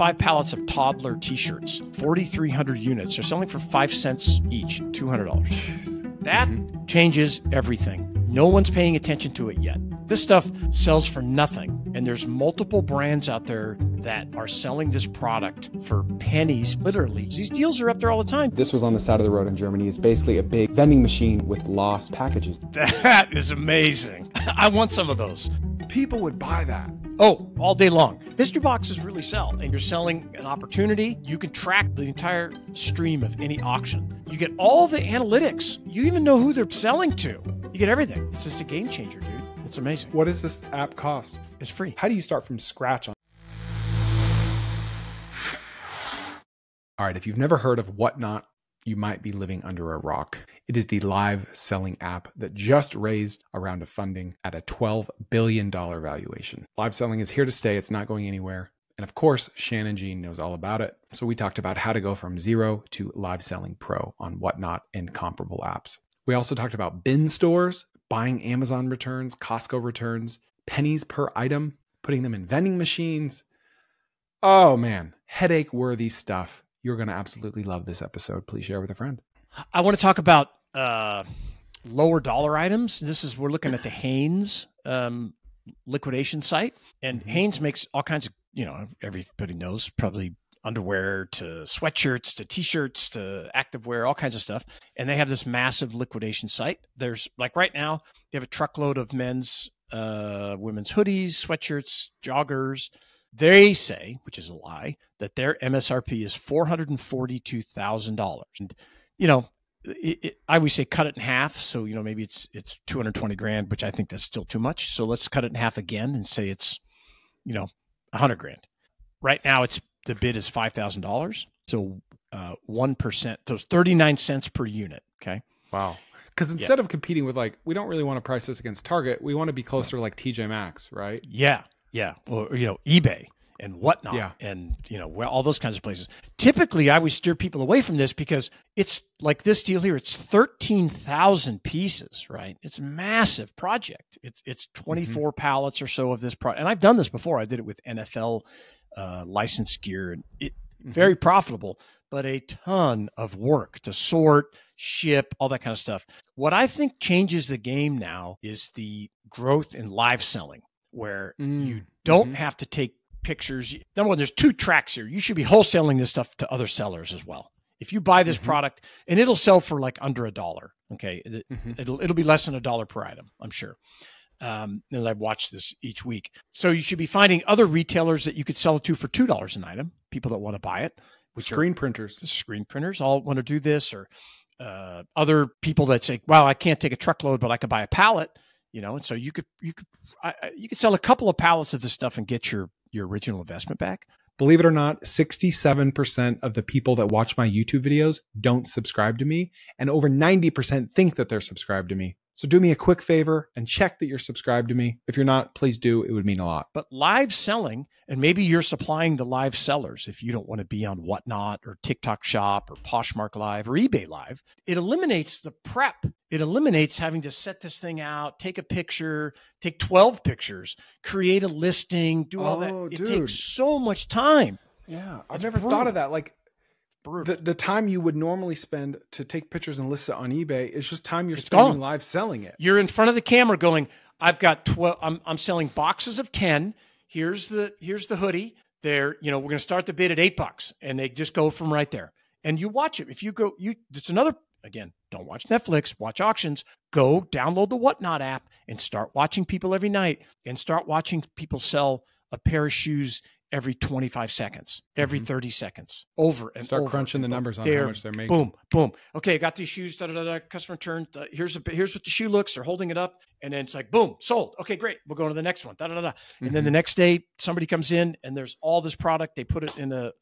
5 pallets of toddler t-shirts, 4,300 units. They're selling for 5 cents each, $200. That changes everything. No one's paying attention to it yet. This stuff sells for nothing. And there's multiple brands out there that are selling this product for pennies, literally. These deals are up there all the time. This was on the side of the road in Germany. It's basically a big vending machine with lost packages. That is amazing. I want some of those. People would buy that. Oh, all day long. Mystery boxes really sell, and you're selling an opportunity. You can track the entire stream of any auction. You get all the analytics. You even know who they're selling to. You get everything. It's just a game changer, dude. It's amazing. What does this app cost? It's free. How do you start from scratch on? All right, if you've never heard of Whatnot, you might be living under a rock. It is the live selling app that just raised a round of funding at a $12 billion valuation. Live selling is here to stay. It's not going anywhere. And of course, Shannon Jean knows all about it. So we talked about how to go from zero to live selling pro on Whatnot and comparable apps. We also talked about bin stores, buying Amazon returns, Costco returns, pennies per item, putting them in vending machines. Oh man, headache-worthy stuff. You're going to absolutely love this episode. Please share with a friend. I want to talk about lower dollar items. We're looking at the Hanes liquidation site. And Hanes makes all kinds of, everybody knows, probably underwear to sweatshirts to t-shirts to activewear, all kinds of stuff. And they have this massive liquidation site. There's like right now, they have a truckload of men's, women's hoodies, sweatshirts, joggers. They say, which is a lie, that their MSRP is $442,000. And, I always say cut it in half. So, maybe it's 220 grand, which I think that's still too much. So let's cut it in half again and say it's, 100 grand. Right now the bid is $5,000. So 1%, those 39 cents per unit. Okay. Wow. Because instead of competing with we don't really want to price this against Target. We want to be closer to like TJ Maxx, right? Yeah. Yeah. Or, eBay and Whatnot. Yeah. And, all those kinds of places. Typically, I would steer people away from this because it's like this deal here. It's 13,000 pieces, right? It's a massive project. It's 24 pallets or so of this product. And I've done this before. I did it with NFL licensed gear, and very profitable, but a ton of work to sort, ship, all that kind of stuff. What I think changes the game now is the growth in live selling, where you don't have to take pictures. Number one, there's 2 tracks here. You should be wholesaling this stuff to other sellers as well. If you buy this product, and it'll sell for like under $1, okay, it'll be less than $1 per item, I'm sure. And I've watched this each week. So you should be finding other retailers that you could sell it to for $2 an item, people that want to buy it. Screen printers all want to do this, or other people that say, well, I can't take a truckload, but I could buy a pallet, and so you could sell a couple of pallets of this stuff and get your original investment back. Believe it or not, 67% of the people that watch my YouTube videos don't subscribe to me, and over 90% think that they're subscribed to me. So do me a quick favor and check that you're subscribed to me. If you're not, please do. It would mean a lot. But live selling, and maybe you're supplying the live sellers if you don't want to be on Whatnot or TikTok Shop or Poshmark Live or eBay Live. It eliminates the prep. It eliminates having to set this thing out, take a picture, take 12 pictures, create a listing, do all that. It takes so much time. Yeah, I've never thought of that. Like, the time you would normally spend to take pictures and list it on eBay is just time you're spending live selling it. You're in front of the camera going, I've got 12, I'm selling boxes of 10. Here's the hoodie. There, we're going to start the bid at $8, and they just go from right there. And you watch it. If you go, it's another, again, don't watch Netflix, watch auctions. Go download the Whatnot app and start watching people every night, and start watching people sell a pair of shoes every 25 seconds, every 30 seconds, over and start over. crunching the numbers on how much they're making. Boom, boom. Okay, I got these shoes, customer return. Here's what the shoe looks. They're holding it up. And then it's like, boom, sold. Okay, great. We'll go to the next one. And then the next day, somebody comes in and there's all this product. They put it in a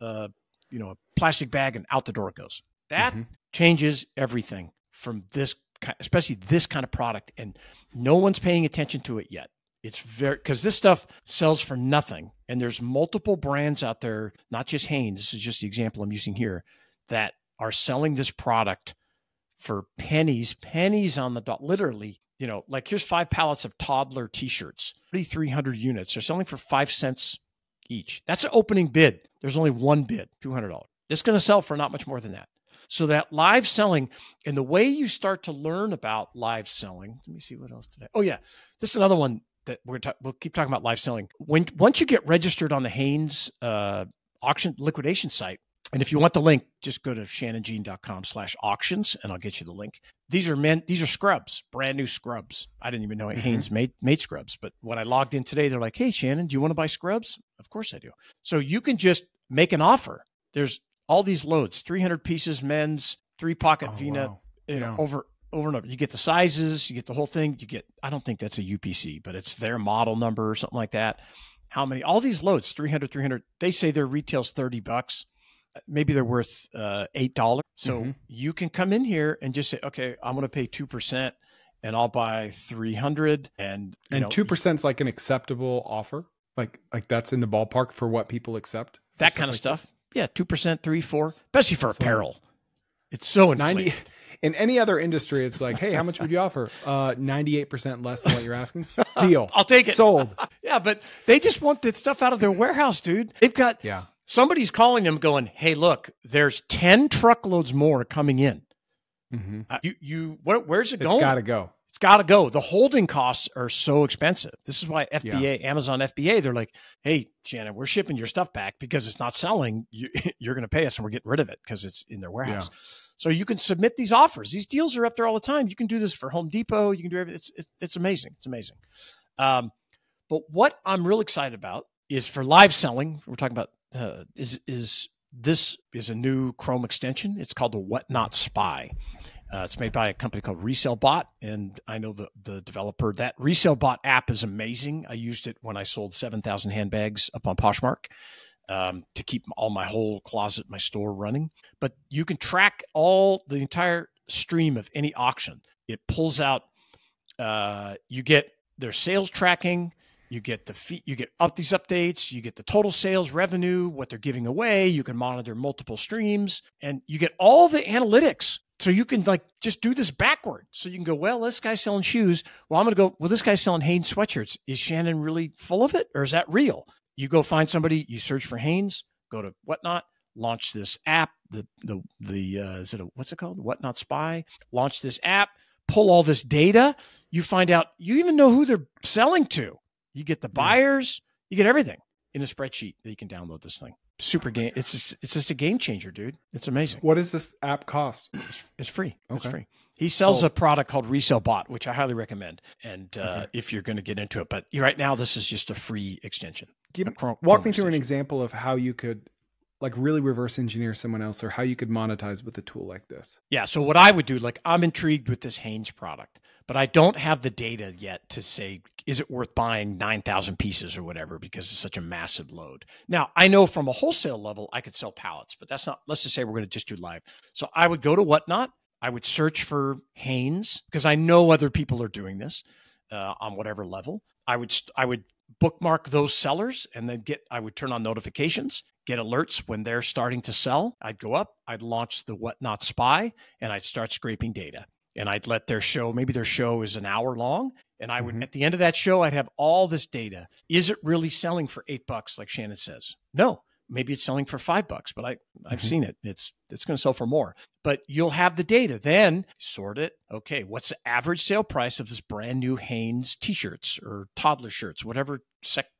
plastic bag, and out the door it goes. That changes everything from this, especially this kind of product. And no one's paying attention to it yet. It's because this stuff sells for nothing. And there's multiple brands out there, not just Hanes. This is just the example I'm using here, that are selling this product for pennies on the dot. Literally, like here's 5 pallets of toddler t-shirts, 3,300 units. They're selling for 5 cents each. That's an opening bid. There's only one bid, $200. It's going to sell for not much more than that. So that live selling, and the way you start to learn about live selling, let me see what else today. Oh yeah, this is another one that we'll keep talking about live selling. Once you get registered on the Haynes auction liquidation site, and if you want the link, just go to shannonjean.com/auctions and I'll get you the link. These are scrubs, brand new scrubs. I didn't even know Haynes made scrubs, but when I logged in today, they're like, "Hey Shannon, do you want to buy scrubs?" Of course I do. So you can just make an offer. There's all these loads, 300 pieces men's, 3-pocket V-nut, wow. over and over. You get the sizes, you get the whole thing. You get, I don't think that's a UPC, but it's their model number or something like that. How many? All these loads, 300. They say their retail's $30. Maybe they're worth $8. So you can come in here and just say, okay, I'm going to pay 2% and I'll buy 300. And 2% is like an acceptable offer. Like that's in the ballpark for what people accept. That kind of stuff. Yeah, 2%, 3, 4, especially for apparel. It's so inflated. 90 in any other industry, it's like, hey, how much would you offer? 98% less than what you're asking. Deal. I'll take it. Sold. Yeah, but they just want that stuff out of their warehouse, dude. They've got somebody's calling them going, hey, look, there's 10 truckloads more coming in. Where's it going? It's got to go. It's got to go. The holding costs are so expensive. This is why Amazon FBA, they're like, hey, Shannon, we're shipping your stuff back because it's not selling. You're going to pay us and we're getting rid of it because it's in their warehouse. Yeah. So you can submit these offers. These deals are up there all the time. You can do this for Home Depot. You can do everything. It's amazing. It's amazing. But what I'm real excited about is for live selling. We're talking about this is a new Chrome extension. It's called the Whatnot Spy. It's made by a company called Resale, and I know the developer. That Resale app is amazing. I used it when I sold 7,000 handbags up on Poshmark to keep all my whole closet, my store running. But you can track the entire stream of any auction. It pulls out. You get their sales tracking. You get the fee, you get these updates, you get the total sales revenue, what they're giving away. You can monitor multiple streams, and you get all the analytics. So you can just do this backward. So you can go, well, this guy's selling shoes. Well, I'm going to go, well, this guy's selling Hanes sweatshirts. Is Shannon really full of it, or is that real? You go find somebody, you search for Hanes, go to Whatnot, launch this app. What's it called? Whatnot Spy. Launch this app, pull all this data. You find out, you even know who they're selling to. You get the buyers, you get everything in a spreadsheet that you can download this thing. Super game. It's just a game changer, dude. It's amazing. What does this app cost? It's free. Okay. It's free. He sells a product called Resale, which I highly recommend. And if you're going to get into it, but right now this is just a free extension. Walk me through an example of how you could really reverse engineer someone else, or how you could monetize with a tool like this. Yeah. So what I would do, I'm intrigued with this Hanes product, but I don't have the data yet to say, is it worth buying 9,000 pieces or whatever, because it's such a massive load. Now, I know from a wholesale level, I could sell pallets, but that's not, let's just say we're going to just do live. So I would go to Whatnot. I would search for Hanes because I know other people are doing this on whatever level. I would bookmark those sellers, and then I would turn on notifications, get alerts when they're starting to sell. I'd go up, I'd launch the Whatnot Spy, and I'd start scraping data. And I'd let maybe their show is an hour long. And I would, at the end of that show, I'd have all this data. Is it really selling for $8, like Shannon says? No, maybe it's selling for $5, but I've seen it. It's going to sell for more. But you'll have the data. Then sort it. Okay, what's the average sale price of this brand new Hanes t-shirts or toddler shirts, whatever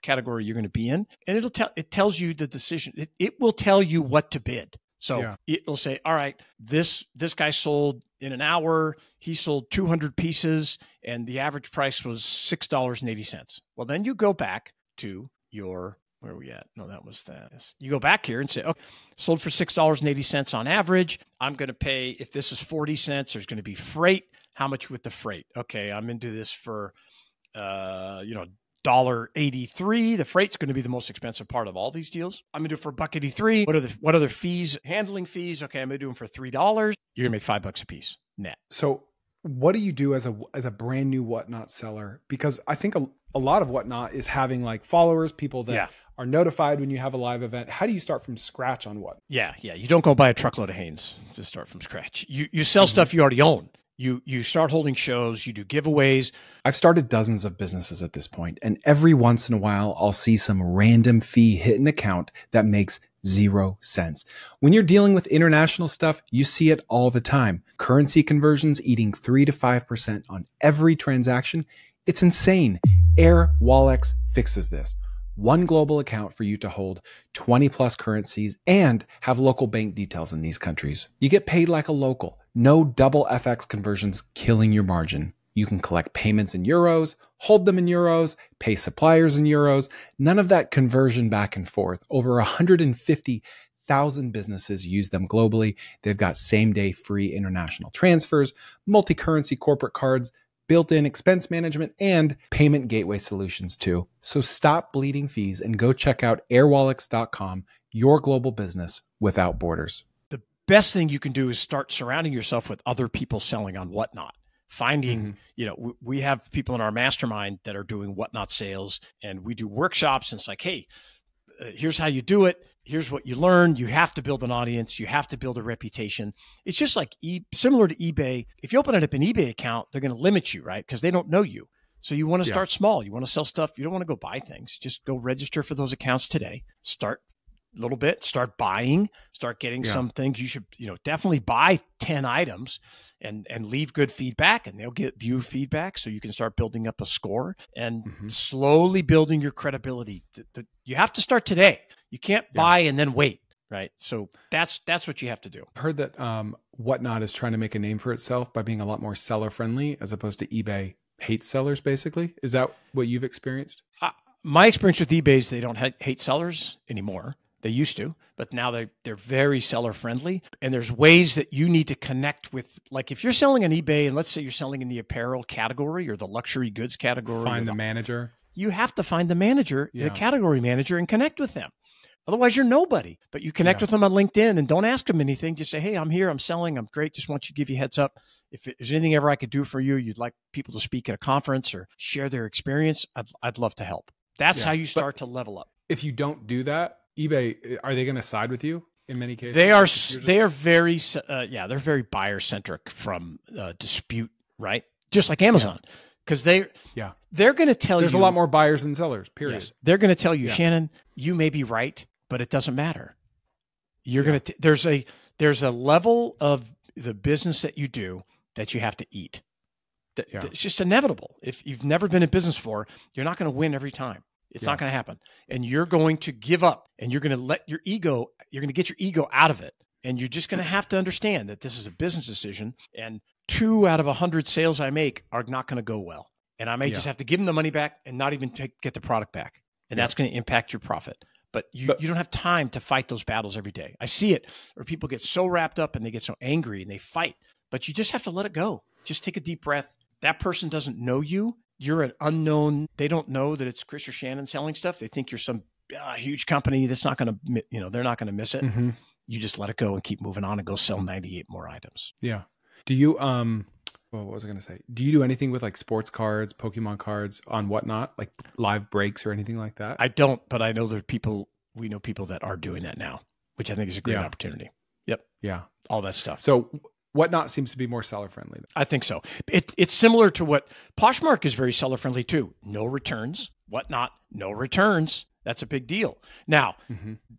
category you're going to be in? And it tells you the decision. It will tell you what to bid. So it'll say, all right, this guy sold in an hour, he sold 200 pieces, and the average price was $6.80. Well, then you go back to where are we at? No, that was that. You go back here and say, okay, sold for $6.80 on average. I'm going to pay, if this is 40 cents, there's going to be freight. How much with the freight? Okay, I'm into this for, $1.83. The freight's going to be the most expensive part of all these deals. I'm going to do it for $1.83. What are the fees? Handling fees. Okay, I'm going to do them for $3. You're going to make $5 a piece net. So what do you do as a brand new Whatnot seller? Because I think a lot of Whatnot is having followers, people that are notified when you have a live event. How do you start from scratch on what? Yeah. You don't go buy a truckload of Hanes. Just start from scratch. You sell stuff you already own. You start holding shows, you do giveaways. I've started dozens of businesses at this point, and every once in a while, I'll see some random fee hit an account that makes 0 sense. When you're dealing with international stuff, you see it all the time. Currency conversions eating 3 to 5% on every transaction. It's insane. Air Wallex fixes this. One global account for you to hold 20 plus currencies and have local bank details in these countries. You get paid like a local. No double FX conversions killing your margin. You can collect payments in euros, hold them in euros, pay suppliers in euros. None of that conversion back and forth. Over 150,000 businesses use them globally. They've got same-day free international transfers, multi-currency corporate cards, built-in expense management, and payment gateway solutions too. So stop bleeding fees and go check out airwallex.com, your global business without borders. The best thing you can do is start surrounding yourself with other people selling on Whatnot. Finding, we have people in our mastermind that are doing Whatnot sales, and we do workshops, and it's like, hey, here's how you do it. Here's what you learn. You have to build an audience. You have to build a reputation. It's just like similar to eBay. If you open up an eBay account, they're going to limit you, right? Because they don't know you. So you want to start small. You want to sell stuff. You don't want to go buy things. Just go register for those accounts today. Start a little bit. Start buying. Start getting some things. You should, definitely buy 10 items and leave good feedback, and they'll get view feedback, so you can start building up a score and slowly building your credibility. You have to start today. You can't buy and then wait, right? So that's what you have to do. I've heard that Whatnot is trying to make a name for itself by being a lot more seller friendly, as opposed to eBay hates sellers, basically. Is that what you've experienced? My experience with eBay is they don't hate sellers anymore. They used to, but now they're very seller friendly. And there's ways that you need to connect with, like if you're selling on eBay, and let's say you're selling in the apparel category or the luxury goods category. Find the manager. You have to find the manager, the category manager, and connect with them. Otherwise, you're nobody. But you connect with them on LinkedIn and don't ask them anything. Just say, hey, I'm here. I'm selling. I'm great. Just want you to give you a heads up. If there's anything ever I could do for you, you'd like people to speak at a conference or share their experience, I'd love to help. That's how you start to level up. If you don't do that, eBay, are they going to side with you in many cases? They are very, they're very buyer centric from dispute, right? Just like Amazon. Because they're going to tell there's you. a lot more buyers than sellers, period. Yes, they're going to tell you, Shannon, you may be right, but it doesn't matter. You're going to, there's a level of the business that you do that you have to eat. It's just inevitable. If you've never been in business before, you're not going to win every time. It's not going to happen. And you're going to give up, and you're going to let your ego, you're going to get your ego out of it. And you're just going to have to understand that this is a business decision, and 2 out of 100 sales I make are not going to go well. And I may just have to give them the money back and not even get the product back. And that's going to impact your profit. But you don't have time to fight those battles every day. I see it where people get so wrapped up and they get so angry and they fight. But you just have to let it go. Just take a deep breath. That person doesn't know you. You're an unknown. They don't know that it's Chris or Shannon selling stuff. They think you're some huge company that's not going to, they're not going to miss it. Mm-hmm. You just let it go and keep moving on and go sell 98 more items. Yeah. Do you, what was I going to say? Do you do anything with like sports cards, Pokemon cards on Whatnot, like live breaks or anything like that? I don't, but I know we know people that are doing that now, which I think is a great opportunity. Yep. Yeah. All that stuff. So Whatnot seems to be more seller friendly. I think so. It's similar to what Poshmark is very seller friendly too. No returns. Whatnot, no returns. That's a big deal. Now,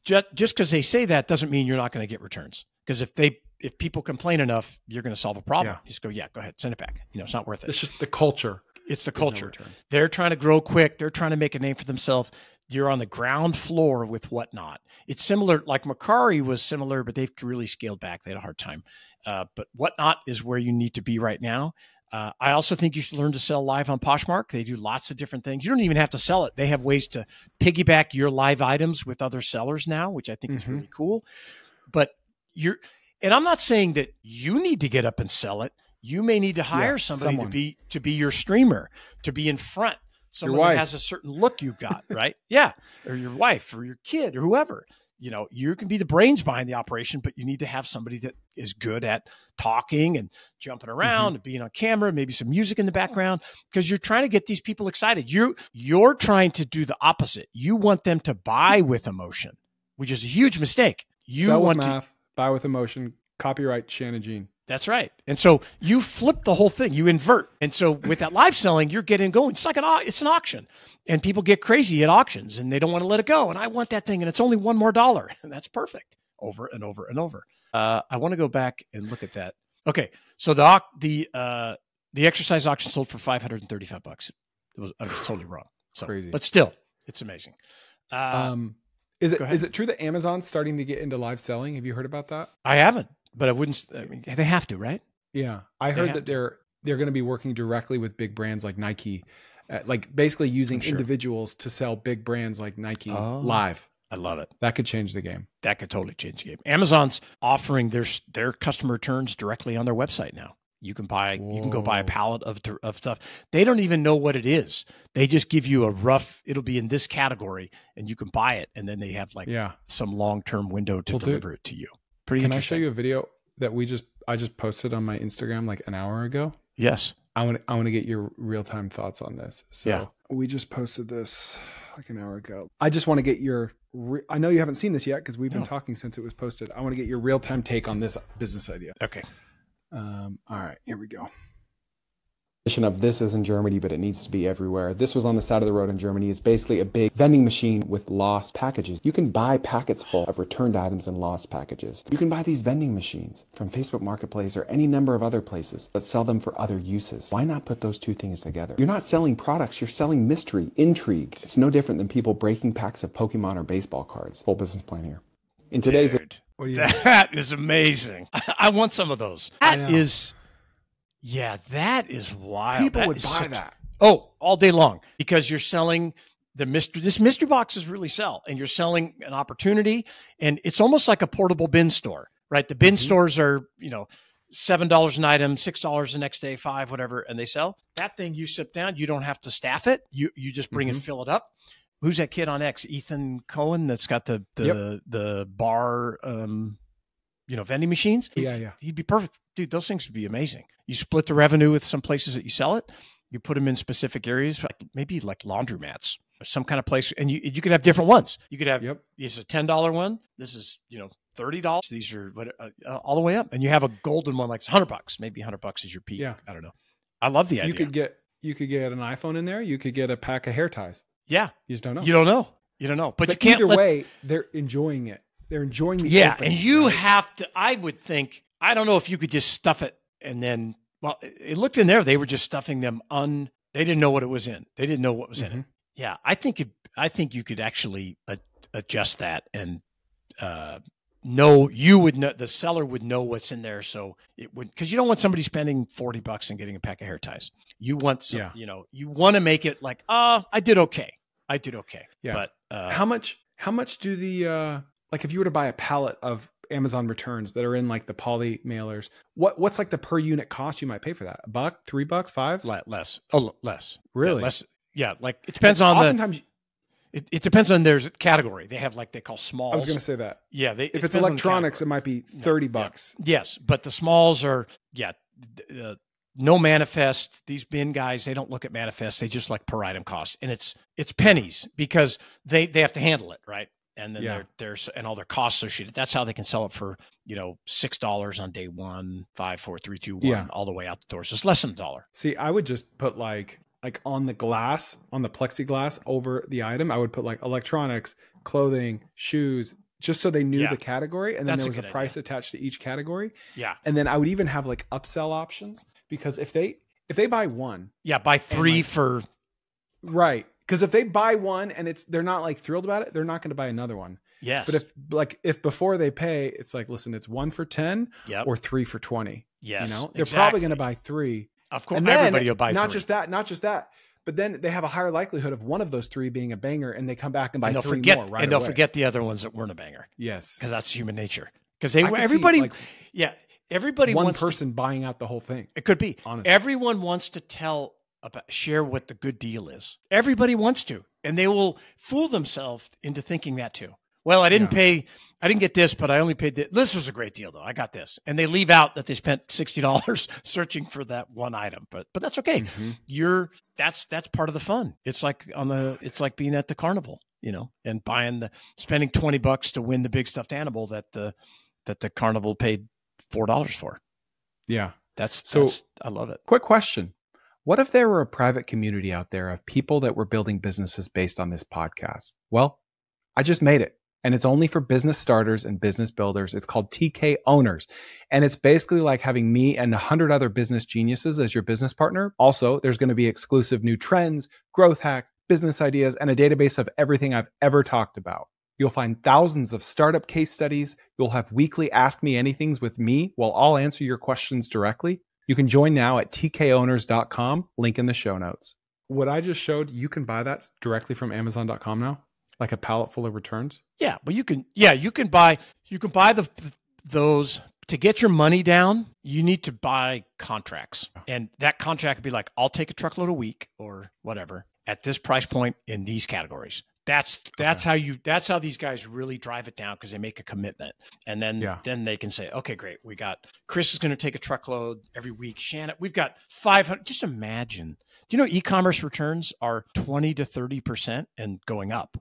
just because they say that doesn't mean you're not going to get returns. Because if people complain enough, you're going to solve a problem. You just go, go ahead, send it back. It's not worth it. It's just the culture. It's the culture. No, they're trying to grow quick. They're trying to make a name for themselves. You're on the ground floor with Whatnot. It's similar, like Mercari was similar, but they've really scaled back. They had a hard time. But Whatnot is where you need to be right now. I also think you should learn to sell live on Poshmark. They do lots of different things. You don't even have to sell it. They have ways to piggyback your live items with other sellers now, which I think is really cool. But and I'm not saying that you need to get up and sell it. You may need to hire somebody to be your streamer, to be in front. Someone who has a certain look you've got, right? Or your wife or your kid or whoever. You can be the brains behind the operation, but you need to have somebody that is good at talking and jumping around and being on camera, maybe some music in the background, because you're trying to get these people excited. You're trying to do the opposite. You want them to buy with emotion, which is a huge mistake. Sell with math, buy with emotion, copyright Shannon Jean. That's right. And so you flip the whole thing, you invert. And so with that live selling, you're getting going. It's like it's an auction, and people get crazy at auctions and they don't want to let it go. And I want that thing, and it's only $1 more. And that's perfect, over and over and over. I want to go back and look at that. Okay. So the exercise auction sold for $535. I was totally wrong. So, crazy. But still, it's amazing. Is it true that Amazon's starting to get into live selling? Have you heard about that? I haven't. But I mean, they have to, right? Yeah. I heard that they're going to be working directly with big brands like Nike, like basically using individuals to sell big brands like Nike live. I love it. That could change the game. That could totally change the game. Amazon's offering their customer returns directly on their website now. You can go buy a pallet of stuff. They don't even know what it is. They just give you a rough, it'll be in this category, and you can buy it. And then they have some long-term window to deliver it to you. Can I show you a video that I just posted on my Instagram like an hour ago? Yes. I want to get your real-time thoughts on this. So we just posted this like an hour ago. I just want to get I know you haven't seen this yet because we've been talking since it was posted. I want to get your real-time take on this business idea. Okay. All right, here we go. Of this is in Germany, but it needs to be everywhere. This was on the side of the road in Germany. It's basically a big vending machine with lost packages. You can buy packets full of returned items and lost packages. You can buy these vending machines from Facebook Marketplace or any number of other places, but sell them for other uses. Why not put those two things together? You're not selling products, you're selling mystery, intrigue. It's no different than people breaking packs of Pokemon or baseball cards. Full business plan here. In today's... That is amazing. I want some of those. That is wild. People would buy that. Oh, all day long, because you're selling this mystery boxes really sell, and you're selling an opportunity, and it's almost like a portable bin store, right? The bin stores are, $7 an item, $6 the next day, $5, whatever, and they sell. That thing, you sit down, you don't have to staff it. You just bring and fill it up. Who's that kid on X? Ethan Cohen that's got the bar vending machines. Yeah. He'd be perfect. Dude, those things would be amazing. You split the revenue with some places that you sell it. You put them in specific areas, maybe like laundromats or some kind of place. And you could have different ones. You could have, this is a $10 one. This is, $30. These are all the way up. And you have a golden one, like it's $100. Maybe $100 is your peak. Yeah. I don't know. I love the idea. You could get an iPhone in there. You could get a pack of hair ties. Yeah. You just don't know. You don't know. But you can't. Either way, they're enjoying it. They're enjoying the opening, and you have to, I would think, I don't know if you could just stuff it and then, it looked in there, they were just stuffing them they didn't know what it was in. They didn't know what was in it. Yeah. I think you could actually adjust that and the seller would know what's in there. So it would, because you don't want somebody spending $40 and getting a pack of hair ties. You want you want to make it like, I did okay. Yeah. But how much do the like if you were to buy a pallet of Amazon returns that are in like the poly mailers, what's like the per unit cost you might pay for that? $1, $3, $5? Less. Oh, less. Really? Yeah, less. Yeah. Like it depends on it depends on their category. They have they call smalls. I was going to say that. Yeah. If it's electronics, it might be $30. Yeah. Yes. But the smalls are, no manifest. These bin guys, they don't look at manifest. They just like per item cost. And it's pennies because they have to handle it. Right. And then there's and all their costs associated. That's how they can sell it for, $6 on day 1, 5, 4, 3, 2, 1, all the way out the door. So it's less than $1. See, I would just put like on the glass, on the plexiglass over the item, I would put like electronics, clothing, shoes, just so they knew the category. And then there was a price attached to each category. Yeah. And then I would even have like upsell options, because if they buy one. Yeah. Buy 3 for. Right. Because if they buy one and they're not like thrilled about it, they're not going to buy another one. Yes. But if before they pay, it's like, listen, it's 1 for 10 or 3 for 20. Yes. They're probably going to buy 3. Of course, and everybody will buy not 3. Not just that, but then they have a higher likelihood of one of those 3 being a banger, and they come back and buy 3 more right and they'll forget the other ones that weren't a banger. Yes, because that's human nature. Because everybody one person buying out the whole thing. It could be. Honestly. Everyone wants to share what the good deal is. Everybody wants to, and they will fool themselves into thinking that too. Well, I didn't get this, but I only paid this. This was a great deal though. I got this. And they leave out that they spent $60 searching for that one item, but that's okay. Mm-hmm. That's part of the fun. It's like being at the carnival, and spending $20 to win the big stuffed animal that the carnival paid $4 for. Yeah. That's I love it. Quick question. What if there were a private community out there of people that were building businesses based on this podcast? Well, I just made it. And it's only for business starters and business builders. It's called TK Owners. And it's basically like having me and 100 other business geniuses as your business partner. Also, there's going to be exclusive new trends, growth hacks, business ideas, and a database of everything I've ever talked about. You'll find thousands of startup case studies. You'll have weekly Ask Me Anythings with me while I'll answer your questions directly. You can join now at tkowners.com, link in the show notes. What I just showed, you can buy that directly from Amazon.com now? Like a pallet full of returns? Yeah, but you can buy those to get your money down. You need to buy contracts, and that contract could be like, I'll take a truckload a week or whatever at this price point in these categories. That's how these guys really drive it down, because they make a commitment, and then they can say, okay, great, we got Chris is going to take a truckload every week. Shannon, we've got 500. Just imagine, do you know e-commerce returns are 20 to 30% and going up?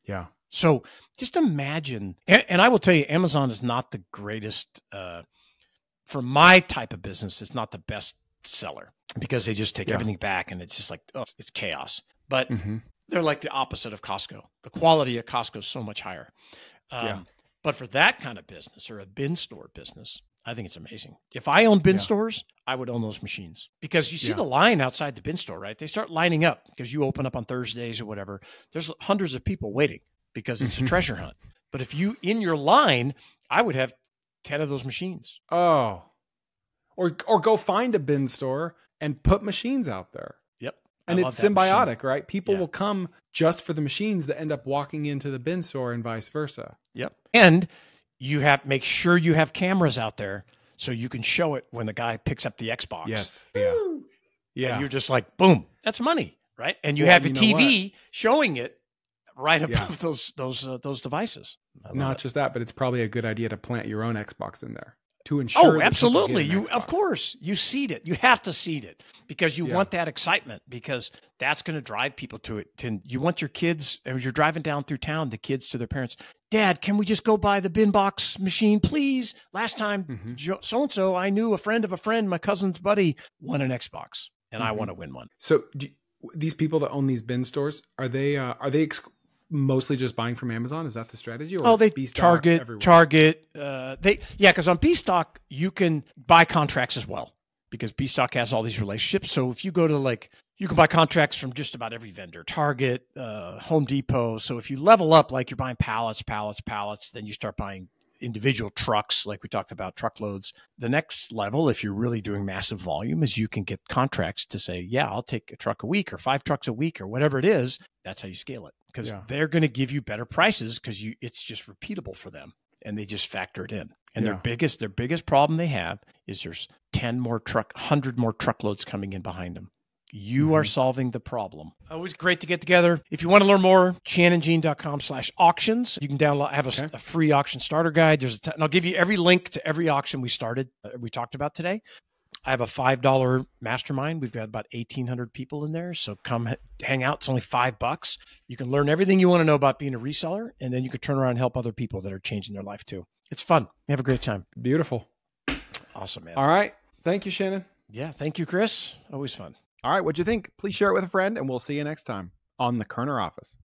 Yeah. So just imagine, and I will tell you, Amazon is not the greatest, for my type of business, it's not the best seller, because they just take everything back, and it's just like, oh, it's chaos. But they're like the opposite of Costco. The quality of Costco is so much higher. But for that kind of business, or a bin store business, I think it's amazing. If I owned bin stores, I would own those machines, because you see the line outside the bin store, right? They start lining up because you open up on Thursdays or whatever. There's hundreds of people waiting because it's a treasure hunt. But if you, in your line, I would have 10 of those machines. Oh, or go find a bin store and put machines out there. Yep. And it's symbiotic, right? People will come just for the machines that end up walking into the bin store, and vice versa. Yep. And you make sure you have cameras out there so you can show it when the guy picks up the Xbox. Yes. Yeah. Yeah. And you're just like, boom, that's money, right? And you have a TV showing it right above those devices. Not just that, but it's probably a good idea to plant your own Xbox in there to ensure. Oh, absolutely. Of course, you seed it. You have to seed it, because you want that excitement, because that's going to drive people to it. You want your kids, as you're driving down through town, the kids to their parents, Dad, can we just go buy the bin box machine, please? Last time, so-and-so, I knew a friend of a friend, my cousin's buddy, won an Xbox, and I want to win one. So these people that own these bin stores, are they mostly just buying from Amazon? Is that the strategy? Or they Target. Because on B-Stock, you can buy contracts as well, because B-Stock has all these relationships. So if you go to you can buy contracts from just about every vendor, Target, Home Depot. So if you level up, like you're buying pallets, then you start buying individual trucks, like we talked about, truckloads. The next level, if you're really doing massive volume, is you can get contracts to say, yeah, I'll take a truck a week or 5 trucks a week or whatever it is. That's how you scale it, because they're going to give you better prices, because it's just repeatable for them, and they just factor it in. And their biggest problem they have is there's 100 more truckloads coming in behind them. You are solving the problem. Always great to get together. If you want to learn more, shannongene.com/auctions. You can download, I have a free auction starter guide. And I'll give you every link to every auction we talked about today. I have a $5 mastermind. We've got about 1,800 people in there. So come hang out. It's only $5. You can learn everything you want to know about being a reseller, and then you can turn around and help other people that are changing their life too. It's fun. You have a great time. Beautiful. Awesome, man. All right. Thank you, Shannon. Yeah. Thank you, Chris. Always fun. All right. What'd you think? Please share it with a friend, and we'll see you next time on the Koerner Office.